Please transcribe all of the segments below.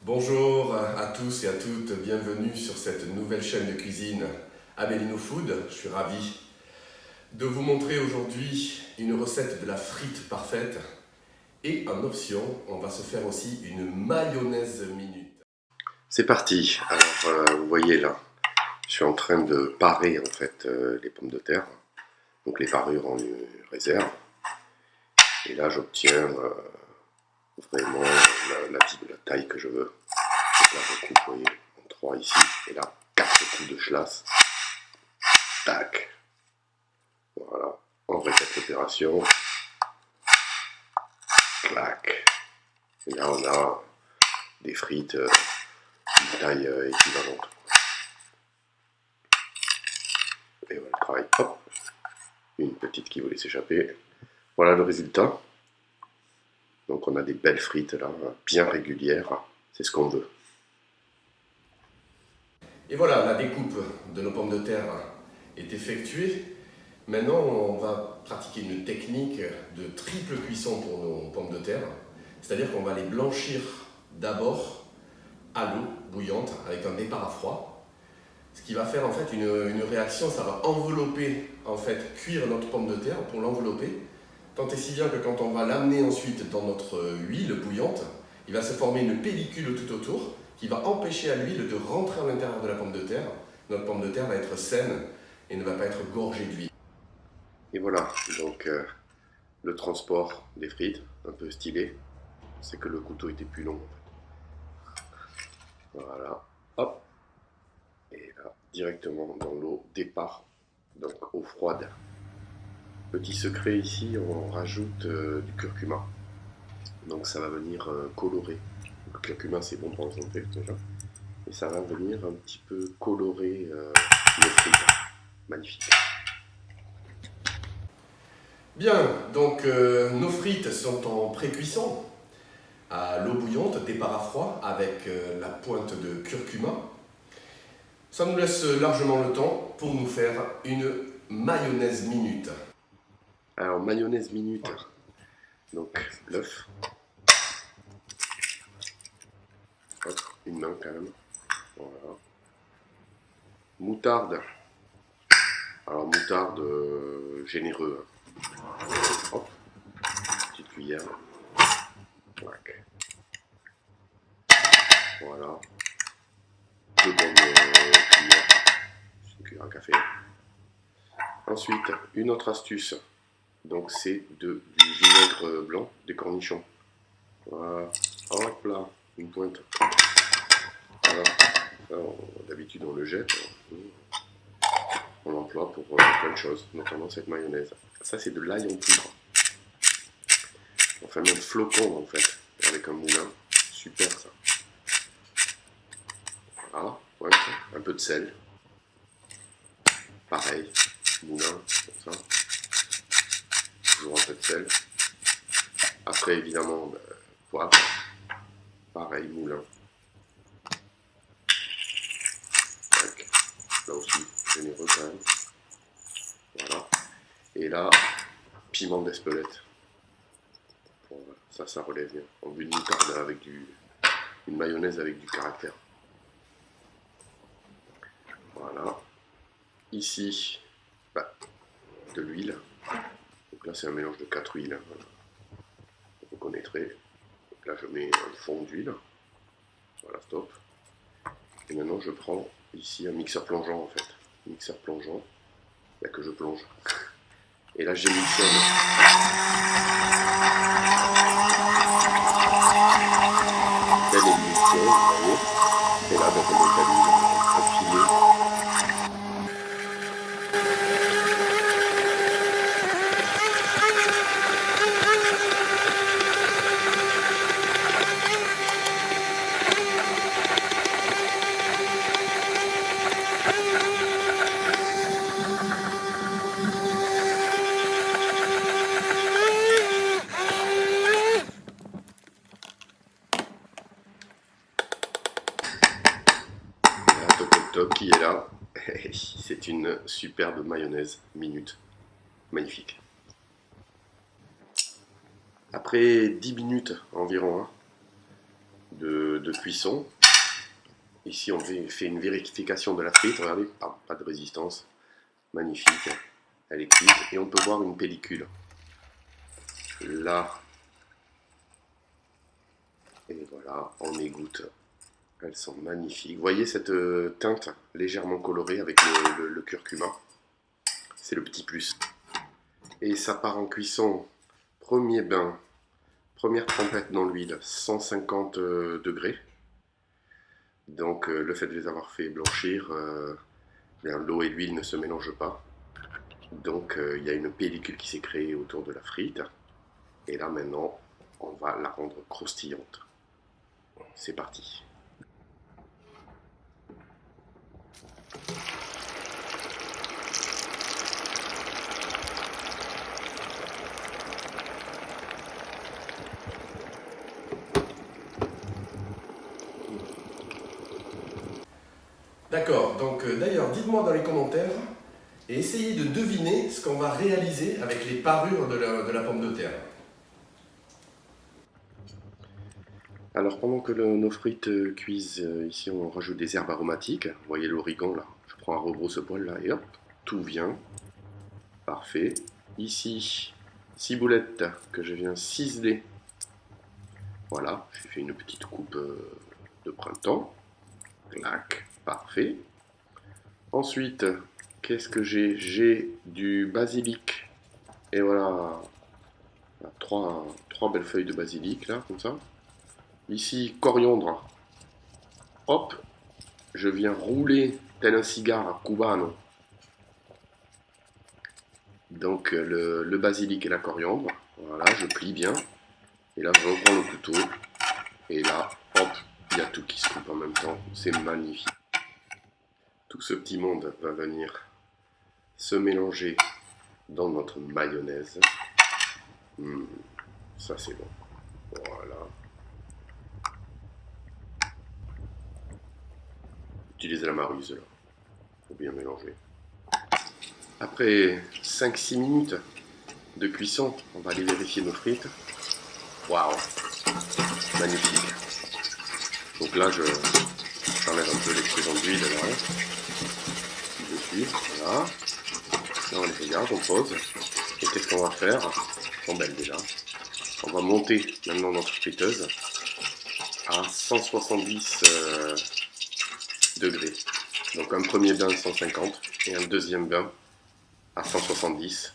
Bonjour à tous et à toutes, bienvenue sur cette nouvelle chaîne de cuisine Abellino Food. Je suis ravi de vous montrer aujourd'hui une recette de la frite parfaite et en option, on va se faire aussi une mayonnaise minute. C'est parti. Alors vous voyez là, je suis en train de parer en fait les pommes de terre, donc les parures en réserve. Et là j'obtiens vraiment la taille que je veux. Donc là je coupe, vous voyez, en 3 ici, et là 4 coups de chlasse. Tac. Voilà, on répète l'opération. Clac. Et là on a des frites d'une taille équivalente. Et voilà le travail. Hop. Une petite qui voulait s'échapper. Voilà le résultat. Donc on a des belles frites là, bien régulières. C'est ce qu'on veut. Et voilà, la découpe de nos pommes de terre est effectuée. Maintenant, on va pratiquer une technique de triple cuisson pour nos pommes de terre. C'est-à-dire qu'on va les blanchir d'abord à l'eau bouillante avec un départ à froid. Ce qui va faire en fait une réaction, ça va envelopper, en fait, cuire notre pomme de terre pour l'envelopper. Tant et si bien que quand on va l'amener ensuite dans notre huile bouillante, il va se former une pellicule tout autour qui va empêcher à l'huile de rentrer à l'intérieur de la pomme de terre. Notre pomme de terre va être saine et ne va pas être gorgée d'huile. Et voilà, donc le transport des frites, un peu stylé, c'est que le couteau était plus long. Voilà, hop, et là, directement dans l'eau, départ, donc eau froide. Petit secret ici, on rajoute du curcuma, donc ça va venir colorer. Le curcuma c'est bon pour la santé déjà, et ça va venir un petit peu colorer les frites. Magnifique. Bien, donc nos frites sont en pré-cuisson. À l'eau bouillante, départ à froid, avec la pointe de curcuma. Ça nous laisse largement le temps pour nous faire une mayonnaise minute. Alors, mayonnaise minute, donc l'œuf, hop, une main quand même, voilà. Moutarde, alors moutarde généreux, hop, petite cuillère, clac. Voilà, 2 bonnes cuillères, une cuillère à café. Ensuite, une autre astuce, donc c'est du vinaigre blanc, des cornichons. Voilà, hop là, une pointe. Voilà, d'habitude on le jette, on l'emploie pour plein de choses, notamment cette mayonnaise. Ça c'est de l'ail en poudre. On fait même flocon en fait, avec un moulin, super ça. Voilà, pointe, un peu de sel. Pareil, moulin, comme ça. Toujours un peu de sel. Après évidemment, poivre. Pareil, moulin. Tac. Là aussi, généreux quand même. Voilà. Et là, piment d'Espelette. Voilà. Ça relève bien. On veut une moutarde avec une mayonnaise avec du caractère. Voilà. Ici, de l'huile. Donc là, c'est un mélange de 4 huiles. Voilà. Vous reconnaîtrez. Donc là, je mets un fond d'huile. Voilà, stop. Et maintenant, je prends ici un mixeur plongeant en fait. Mixeur plongeant. Là que je plonge. Et là, j'émissionne. Belle émission, vous voyez. Et là, donc, on est un filet. Top qui est là. C'est une superbe mayonnaise minute. Magnifique. Après 10 minutes environ de cuisson. Ici, on fait une vérification de la frite. Regardez, pas de résistance. Magnifique. Elle est cuite. Et on peut voir une pellicule. Là. Et voilà, on égoutte. Elles sont magnifiques. Vous voyez cette teinte légèrement colorée avec le curcuma. C'est le petit plus. Et ça part en cuisson. Premier bain. Première trempette dans l'huile. 150 degrés. Donc le fait de les avoir fait blanchir, l'eau et l'huile ne se mélangent pas. Donc il y a une pellicule qui s'est créée autour de la frite. Et là maintenant, on va la rendre croustillante. C'est parti. D'accord, donc d'ailleurs dites-moi dans les commentaires et essayez de deviner ce qu'on va réaliser avec les parures de la pomme de terre. Alors pendant que nos frites cuisent, ici on rajoute des herbes aromatiques. Vous voyez l'origan là, je prends un rebrousse-poil là et hop, tout vient. Parfait. Ici, ciboulette que je viens ciseler. Voilà, j'ai fait une petite coupe de printemps. Clac, parfait. Ensuite, qu'est-ce que j'ai? J'ai du basilic. Et voilà, trois belles feuilles de basilic là, comme ça. Ici, coriandre. Hop, je viens rouler tel un cigare cubano. Donc le basilic et la coriandre. Voilà, je plie bien. Et là, je reprends le couteau. Et là, hop, il y a tout qui se coupe en même temps. C'est magnifique. Tout ce petit monde va venir se mélanger dans notre mayonnaise. Ça, c'est bon. Voilà. Utilisez la maruse là, pour bien mélanger. Après 5-6 minutes de cuisson, on va aller vérifier nos frites. Waouh, magnifique. Donc là, j'enlève un peu l'excédent d'huile là, dessus, voilà. Là, on les regarde, on pose. Et qu'est-ce qu'on va faire? Elles sont belles déjà. On va monter maintenant notre friteuse à 170 degrés. Donc un premier bain 150 et un deuxième bain à 170.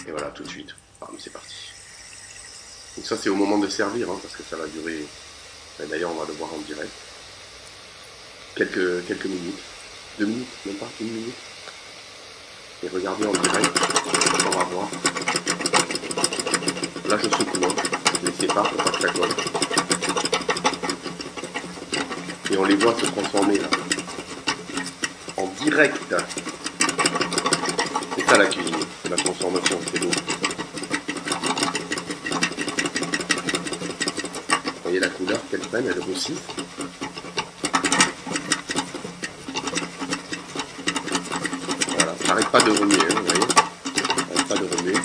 Et voilà, tout de suite. C'est parti. Donc ça c'est au moment de servir, parce que ça va durer. D'ailleurs on va le voir en direct. Quelques minutes. 2 minutes, même pas, 1 minute. Et regardez en direct, on va voir. Là je secoue, je les sépare pour pas que ça colle. Et on les voit se transformer là. En direct. C'est ça la cuisine, c'est la transformation, c'est beau. Vous voyez la couleur qu'elles prennent, elles roussissent. Voilà, ça n'arrête pas de remuer, vous voyez. Ça n'arrête pas de remuer.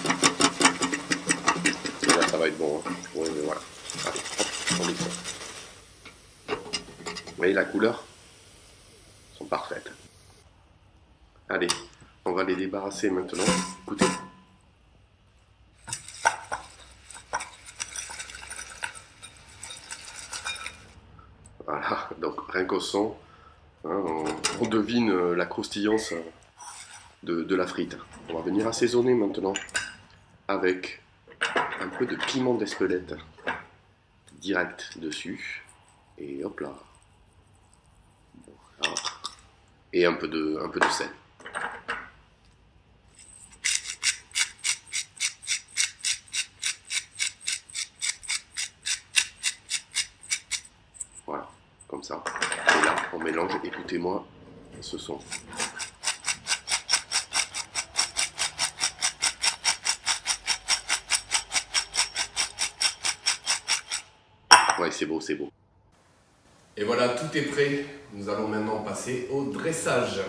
Et là ça va être bon. Ouais, voilà. Allez, hop, on les sort. Vous voyez la couleur? Elles sont parfaites. Allez, on va les débarrasser maintenant. Écoutez. Voilà, donc rien qu'au son, on devine la croustillance de la frite. On va venir assaisonner maintenant avec un peu de piment d'Espelette direct dessus. Et hop là. Voilà. Et un peu de sel. Voilà, comme ça. Et là, on mélange, écoutez-moi ce son. Ouais, c'est beau, c'est beau. Et voilà, tout est prêt. Nous allons maintenant passer au dressage.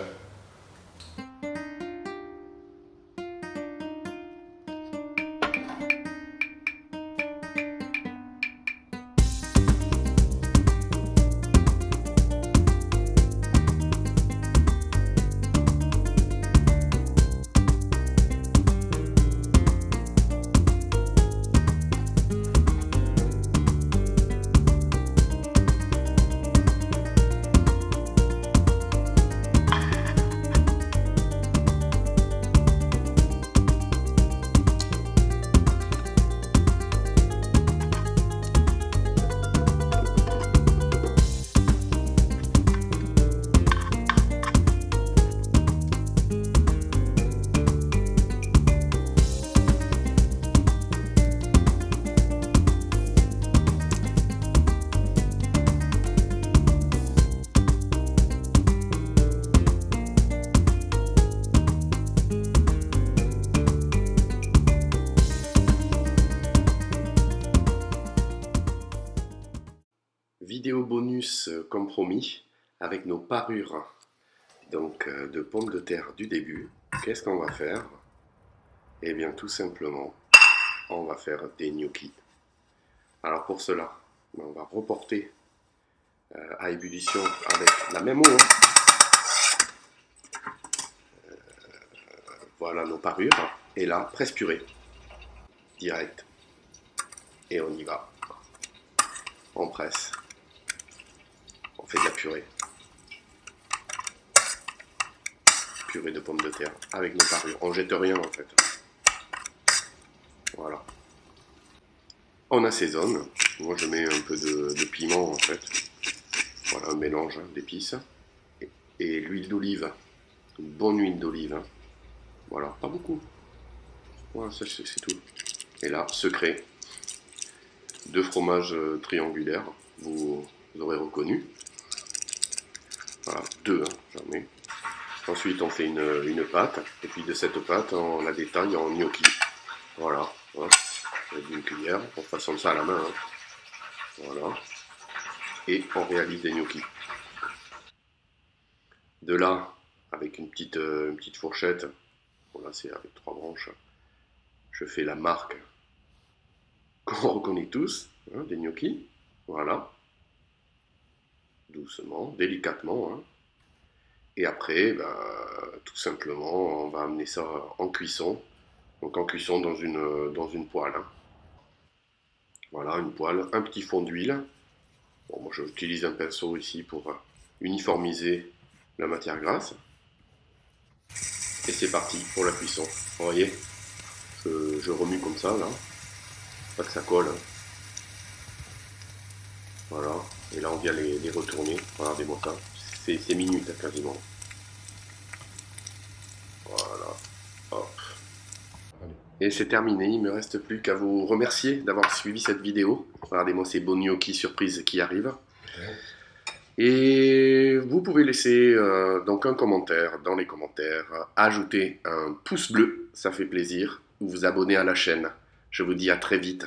Vidéo bonus comme promis avec nos parures donc, de pommes de terre du début. Qu'est-ce qu'on va faire? Eh bien tout simplement, on va faire des gnocchis. Alors pour cela, on va reporter à ébullition avec la même eau. Voilà nos parures. Et là, presse purée. Direct. Et on y va. On presse. On fait de la purée. Purée de pommes de terre avec nos parures. On jette rien en fait. Voilà. On assaisonne. Moi je mets un peu de piment en fait. Voilà, un mélange d'épices. Et l'huile d'olive. Une bonne huile d'olive. Voilà, pas beaucoup. Voilà, ça c'est tout. Et là, secret. 2 fromages triangulaires. Vous aurez reconnu. Voilà, 2, j'en mets. Ensuite, on fait une pâte, et puis de cette pâte, on la détaille en gnocchi. Voilà, avec une cuillère, on façonne ça à la main. Voilà, et on réalise des gnocchis. De là, avec une petite fourchette, bon là c'est avec 3 branches, je fais la marque qu'on reconnaît tous, des gnocchis. Voilà, doucement, délicatement. Et après, tout simplement, on va amener ça en cuisson. Donc en cuisson dans une poêle. Voilà, une poêle, un petit fond d'huile. Bon, moi j'utilise un pinceau ici pour uniformiser la matière grasse. Et c'est parti pour la cuisson. Vous voyez, je remue comme ça, là. Pas que ça colle. Voilà. Et là on vient les retourner. Regardez-moi ça. C'est minutes quasiment. Voilà. Hop. Et c'est terminé, il ne me reste plus qu'à vous remercier d'avoir suivi cette vidéo. Regardez-moi ces beaux gnocchis surprises qui arrivent. Et vous pouvez laisser donc un commentaire dans les commentaires, ajouter un pouce bleu, ça fait plaisir, ou vous abonner à la chaîne. Je vous dis à très vite.